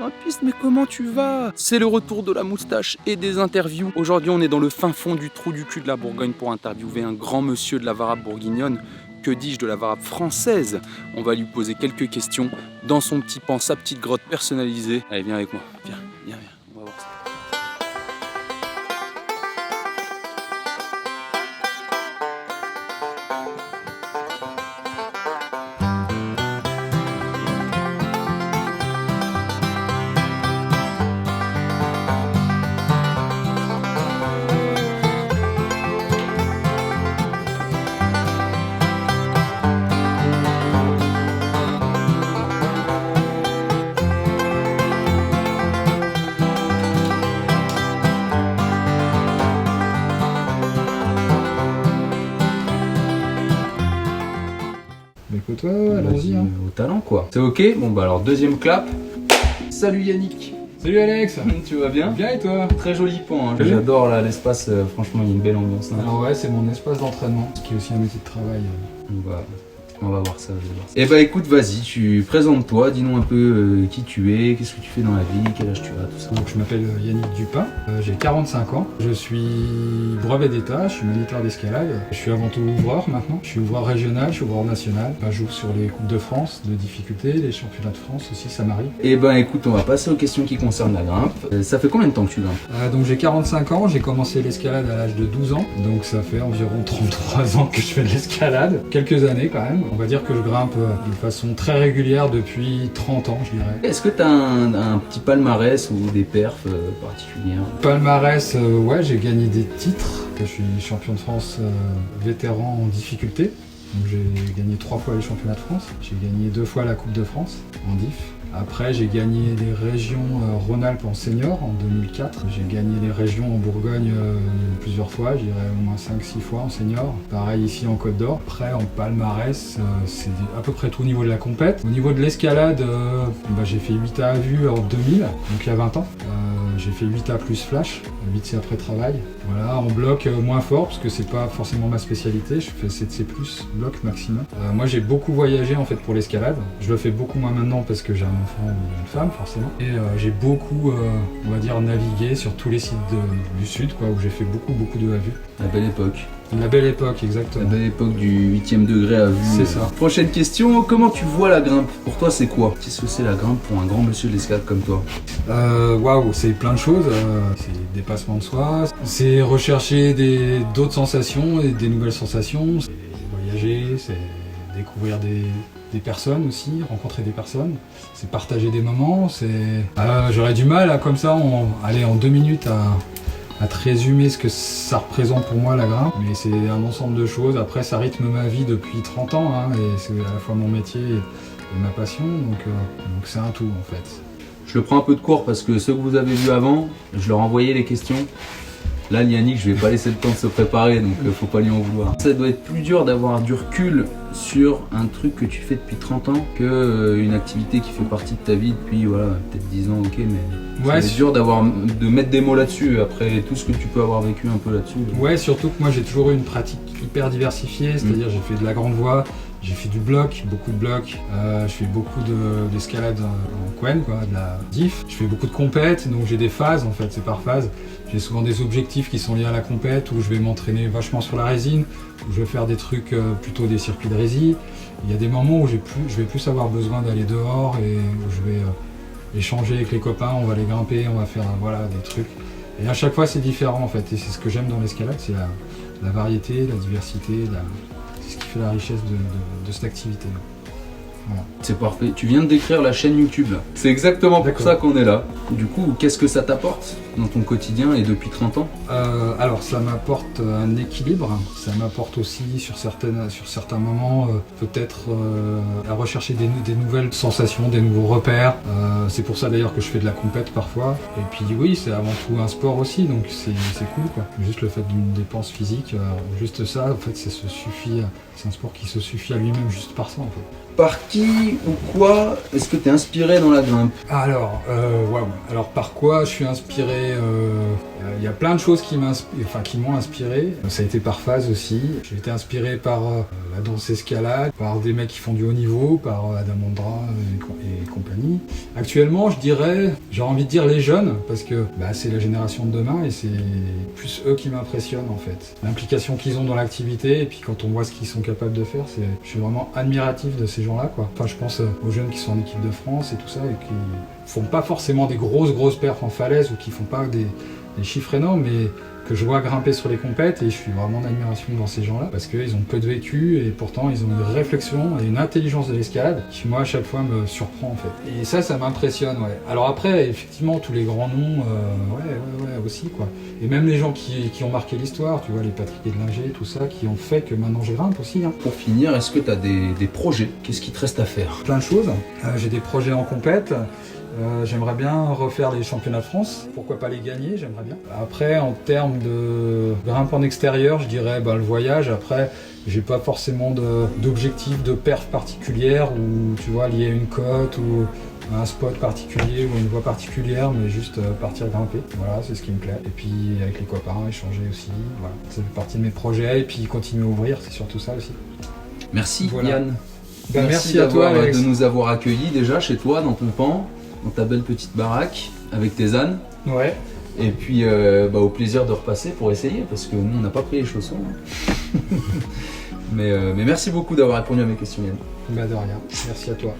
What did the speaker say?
grimpiste, mais comment tu vas? C'est le retour de la moustache et des interviews. Aujourd'hui, on est dans le fin fond du trou du cul de la Bourgogne pour interviewer un grand monsieur de la Varappe bourguignonne. Que dis-je, de la Varappe française? On va lui poser quelques questions dans son petit pan, sa petite grotte personnalisée. Allez, viens avec moi. Viens, viens, viens. On va voir ça. Toi, allons-y. Hein. Au talent quoi. C'est ok? Bon bah alors deuxième clap. Salut Yannick. Salut Alex. Tu vas bien? Bien et toi? Très joli pan, hein. J'adore là l'espace, franchement il y a une belle ambiance. Hein. Alors ouais, c'est mon espace d'entraînement, ce qui est aussi un métier de travail. On va voir ça, Et bah écoute, vas-y, tu présente-toi, dis-nous un peu qui tu es, qu'est-ce que tu fais dans la vie, quel âge tu as, tout ça. Donc je m'appelle Yannick Dupin, j'ai 45 ans, je suis brevet d'état, je suis moniteur d'escalade, je suis avant tout ouvreur maintenant, je suis ouvreur régional, je suis ouvreur national, je joue sur les Coupes de France de difficulté, les championnats de France aussi, ça m'arrive. Et ben écoute, on va passer aux questions qui concernent la grimpe. Ça fait combien de temps que tu grimpes? Donc j'ai 45 ans, j'ai commencé l'escalade à l'âge de 12 ans, donc ça fait environ 33 ans que je fais de l'escalade, quelques années quand même. On va dire que je grimpe de façon très régulière depuis 30 ans, je dirais. Est-ce que tu as un petit palmarès ou des perfs particulières? Palmarès, ouais, j'ai gagné des titres. Je suis champion de France vétéran en difficulté. Donc j'ai gagné 3 fois les championnats de France. J'ai gagné 2 fois la Coupe de France en diff. Après, j'ai gagné les régions Rhône-Alpes en senior en 2004. J'ai gagné les régions en Bourgogne plusieurs fois, je dirais au moins 5-6 fois en senior. Pareil ici en Côte d'Or. Après, en palmarès, c'est à peu près tout au niveau de la compète. Au niveau de l'escalade, j'ai fait 8A à vue en 2000, donc il y a 20 ans. J'ai fait 8A plus flash, 8C après travail. Voilà, en bloc moins fort parce que c'est pas forcément ma spécialité, je fais 7C+, bloc maximum. Moi j'ai beaucoup voyagé en fait pour l'escalade. Je le fais beaucoup moins maintenant parce que j'ai un enfant ou une femme forcément. Et j'ai beaucoup, on va dire, navigué sur tous les sites du sud quoi, où j'ai fait beaucoup de à vue. La belle époque. La belle époque, exactement. La belle époque du 8e degré à vue. C'est ça. Prochaine question, comment tu vois la grimpe? Pour toi, c'est quoi? Qu'est-ce que c'est la grimpe pour un grand monsieur de l'escalade comme toi? Waouh, c'est plein de choses. C'est dépassement de soi, c'est rechercher d'autres sensations et des nouvelles sensations. C'est voyager, c'est découvrir des personnes aussi, rencontrer des personnes. C'est partager des moments. J'aurais du mal comme ça, en 2 minutes à te résumer ce que ça représente pour moi la grimpe, mais c'est un ensemble de choses. Après, ça rythme ma vie depuis 30 ans, hein, et c'est à la fois mon métier et ma passion, donc c'est un tout en fait. Je le prends un peu de court parce que ceux que vous avez vus avant, je leur envoyais les questions. Là, Yannick, je vais pas laisser le temps de se préparer, donc faut pas lui en vouloir. Ça doit être plus dur d'avoir du recul sur un truc que tu fais depuis 30 ans que une activité qui fait partie de ta vie depuis voilà, peut-être 10 ans, ok, mais ouais, c'est dur de mettre des mots là-dessus après tout ce que tu peux avoir vécu un peu là-dessus. Ouais, surtout que moi j'ai toujours eu une pratique hyper diversifiée, c'est-à-dire j'ai fait de la grande voie, j'ai fait du bloc, beaucoup de bloc, je fais beaucoup d'escalade en quen, quoi, de la diff. Je fais beaucoup de compètes, donc j'ai des phases en fait, c'est par phase. J'ai souvent des objectifs qui sont liés à la compète, où je vais m'entraîner vachement sur la résine, où je vais faire des trucs plutôt des circuits de rési. Il y a des moments où je vais plus avoir besoin d'aller dehors et où je vais échanger avec les copains, on va aller grimper, on va faire voilà, des trucs. Et à chaque fois c'est différent en fait, et c'est ce que j'aime dans l'escalade, c'est la variété, la diversité, c'est ce qui fait la richesse de cette activité. Voilà. C'est parfait. Tu viens de décrire la chaîne YouTube là. C'est exactement pour ça qu'on est là. Du coup, qu'est-ce que ça t'apporte dans ton quotidien et depuis 30 ans? Alors ça m'apporte un équilibre. Ça m'apporte aussi sur certains moments peut-être à rechercher des nouvelles sensations, des nouveaux repères. C'est pour ça d'ailleurs que je fais de la compète parfois. Et puis oui, c'est avant tout un sport aussi, donc c'est cool quoi. Juste le fait d'une dépense physique, juste ça en fait, c'est un sport qui se suffit à lui-même juste par ça en fait. Par qui ou quoi est-ce que tu es inspiré dans la grimpe? Alors, waouh. Alors par quoi je suis inspiré? Il y a plein de choses qui m'ont inspiré. Ça a été par phase aussi. J'ai été inspiré par la danse escalade, par des mecs qui font du haut niveau, par Adam Ondra et compagnie. Actuellement, je dirais, j'ai envie de dire les jeunes, parce que c'est la génération de demain et c'est plus eux qui m'impressionnent en fait. L'implication qu'ils ont dans l'activité et puis quand on voit ce qu'ils sont capables de faire, je suis vraiment admiratif de ces gens-là, quoi. Enfin, je pense aux jeunes qui sont en équipe de France et tout ça et qui font pas forcément des grosses perfs en falaise ou qui font pas des chiffres énormes, mais que je vois grimper sur les compètes et je suis vraiment en admiration devant ces gens-là parce qu'ils ont peu de vécu et pourtant ils ont une réflexion et une intelligence de l'escalade qui moi à chaque fois me surprend en fait. Et ça m'impressionne, ouais. Alors après, effectivement, tous les grands noms, ouais, aussi quoi. Et même les gens qui ont marqué l'histoire, tu vois, les Patrick Edlinger, tout ça, qui ont fait que maintenant je grimpe aussi. Hein. Pour finir, est-ce que tu as des projets? Qu'est-ce qui te reste à faire? Plein de choses. J'ai des projets en compète. J'aimerais bien refaire les championnats de France, pourquoi pas les gagner, j'aimerais bien. Après, en termes de grimpe en extérieur, je dirais le voyage. Après, j'ai pas forcément d'objectif de perf particulière ou tu vois lié à une côte ou à un spot particulier ou une voie particulière, mais juste partir grimper. Voilà, c'est ce qui me plaît. Et puis avec les copains, échanger aussi. Voilà, ça fait partie de mes projets et puis continuer à ouvrir, c'est surtout ça aussi. Merci Yann. Merci à toi Alex. De nous avoir accueillis déjà chez toi, dans ton pan, dans ta belle petite baraque, avec tes ânes. Ouais. Et puis au plaisir de repasser pour essayer, parce que nous on n'a pas pris les chaussons. mais merci beaucoup d'avoir répondu à mes questions Yann. De rien, merci à toi.